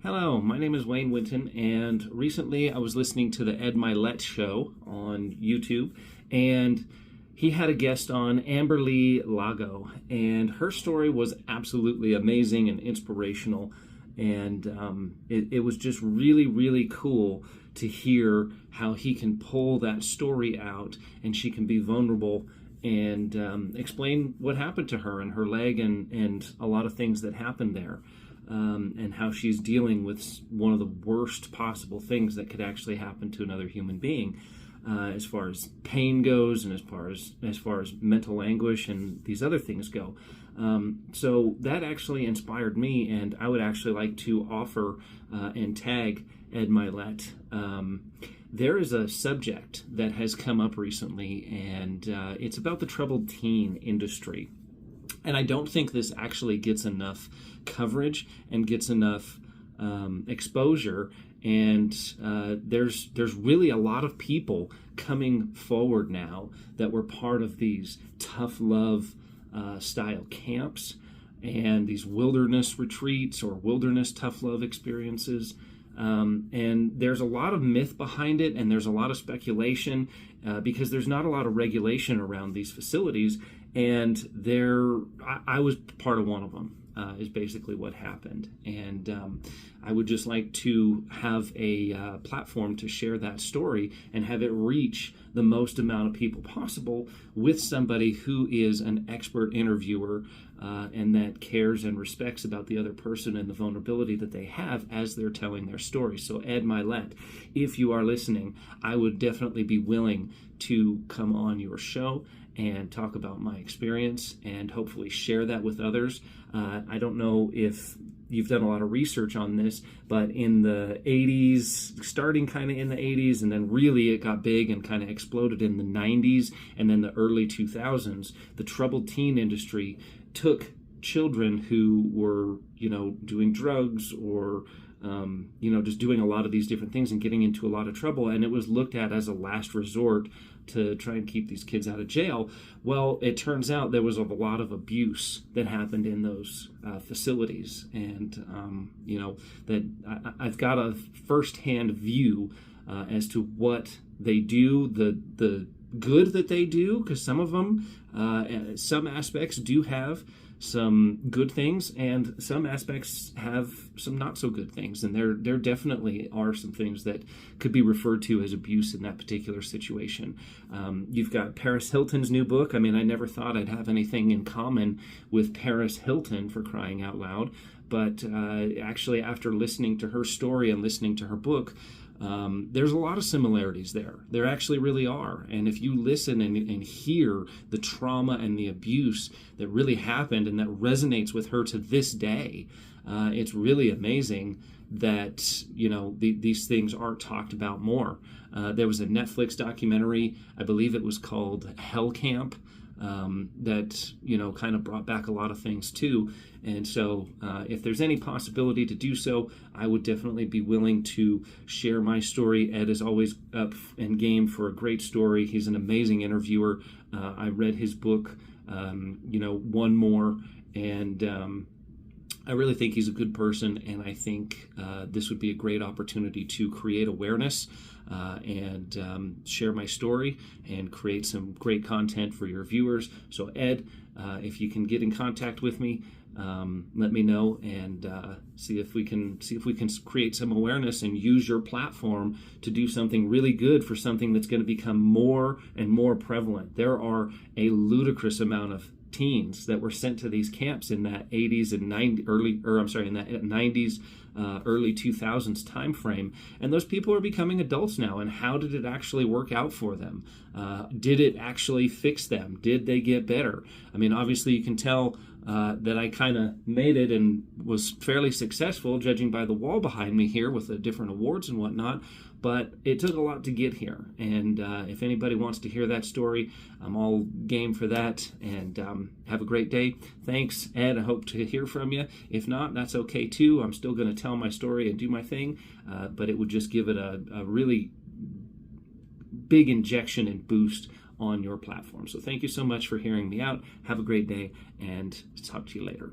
Hello, my name is Winton, and recently I was listening to the Ed Mylett show on YouTube, and he had a guest on, Amberly Lago, and her story was absolutely amazing and inspirational, and it was just really, really cool to hear how he can pull that story out, and she can be vulnerable and explain what happened to her and her leg and a lot of things that happened there. And how she's dealing with one of the worst possible things that could actually happen to another human being, as far as pain goes, and as far as mental anguish and these other things go. So that actually inspired me, and I would actually like to offer and tag Ed Mylett. There is a subject that has come up recently, and it's about the troubled teen industry. And I don't think this actually gets enough coverage and gets enough exposure. And there's really a lot of people coming forward now that were part of these tough love style camps and these wilderness retreats or wilderness tough love experiences. And there's a lot of myth behind it, and there's a lot of speculation because there's not a lot of regulation around these facilities. And I was part of one of them, is basically what happened. And I would just like to have a platform to share that story and have it reach the most amount of people possible with somebody who is an expert interviewer and that cares and respects about the other person and the vulnerability that they have as they're telling their story. So Ed Mylett, if you are listening, I would definitely be willing to come on your show and talk about my experience and hopefully share that with others. I don't know if you've done a lot of research on this, but in the 80s, starting kind of in the 80s, and then really it got big and kind of exploded in the 90s, and then the early 2000s, the troubled teen industry took children who were, doing drugs or just doing a lot of these different things and getting into a lot of trouble. And it was looked at as a last resort to try and keep these kids out of jail. Well, it turns out there was a lot of abuse that happened in those facilities. And, that I've got a firsthand view as to what they do, the good that they do, because some of them, some aspects do have some good things, and some aspects have some not so good things, and there definitely are some things that could be referred to as abuse in that particular situation. You've got Paris Hilton's new book. I mean, I never thought I'd have anything in common with Paris Hilton, for crying out loud, but actually after listening to her story and listening to her book, there's a lot of similarities there. There actually really are. And if you listen and hear the trauma and the abuse that really happened and that resonates with her to this day, it's really amazing that, these things aren't talked about more. There was a Netflix documentary, I believe it was called Hell Camp, that, kind of brought back a lot of things too. And so if there's any possibility to do so, I would definitely be willing to share my story. Ed is always up and game for a great story. He's an amazing interviewer. I read his book, One More, and I really think he's a good person, and I think this would be a great opportunity to create awareness and share my story and create some great content for your viewers. So Ed, if you can get in contact with me, let me know and see if we can create some awareness and use your platform to do something really good for something that's going to become more and more prevalent. There are a ludicrous amount of teens that were sent to these camps in that 80s and 90s, in that 90s, early 2000s time frame, and those people are becoming adults now. And how did it actually work out for them? Did it actually fix them? Did they get better? I mean, obviously you can tell that I kind of made it and was fairly successful, judging by the wall behind me here with the different awards and whatnot. But it took a lot to get here. And if anybody wants to hear that story, I'm all game for that. And have a great day. Thanks, Ed. I hope to hear from you. If not, that's okay too. I'm still going to tell my story and do my thing. But it would just give it a really big injection and boost on your platform. So thank you so much for hearing me out. Have a great day, and talk to you later.